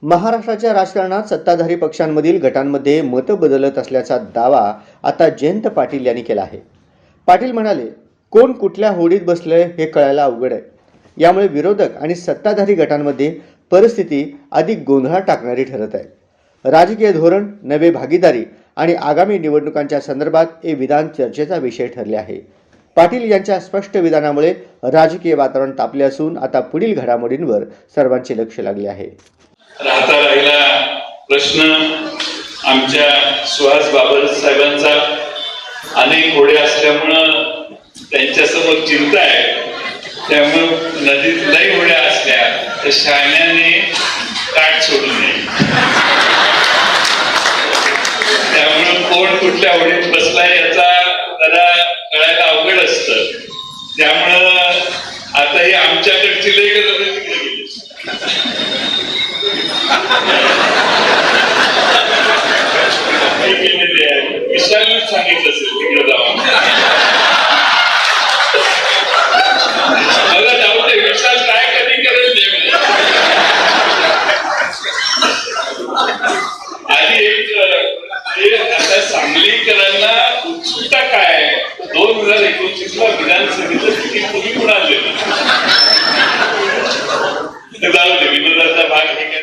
महाराष्ट्राच्या राजकारणात सत्ताधारी पक्षांमधील गटांमध्ये मतं बदलत असल्याचा दावा आता जयंत पाटील यांनी केला आहे. पाटील म्हणाले, कोण कुठल्या होडीत बसलंय हे कळायला अवघड आहे. यामुळे विरोधक आणि सत्ताधारी गटांमध्ये परिस्थिती अधिक गोंधळात टाकणारी ठरत आहे. राजकीय धोरण, नवे भागीदारी आणि आगामी निवडणुकांच्या संदर्भात हे विधान चर्चेचा विषय ठरले आहे. पाटील यांच्या स्पष्ट विधानामुळे राजकीय वातावरण तापले असून आता पुढील घडामोडींवर सर्वांचे लक्ष लागले आहे. राहता राहिला प्रश्न आमच्या सुहास बाबर साहेबांचा. अनेक घोडे असल्यामुळं त्यांच्यासमोर चिंता आहे. त्यामुळे नदीत लई घोड्या असल्या तर शाण्याने काठ सोडू नये. त्यामुळे कोण कुठल्या होडीत बसलाय याचा जरा कळायला अवघड असतं. त्यामुळं आता ही आमच्याकडची लई गेली. विशालने सांगितलं असेल तिकडे जाऊन. मला डाऊट आहे विशाल काय कधी करेल. आधी एक आता सांगलीकरांना उत्सुकता काय, 2029ला विधानसभेचं तिकीट तुम्ही कुणाला दिलं? जाऊ दे,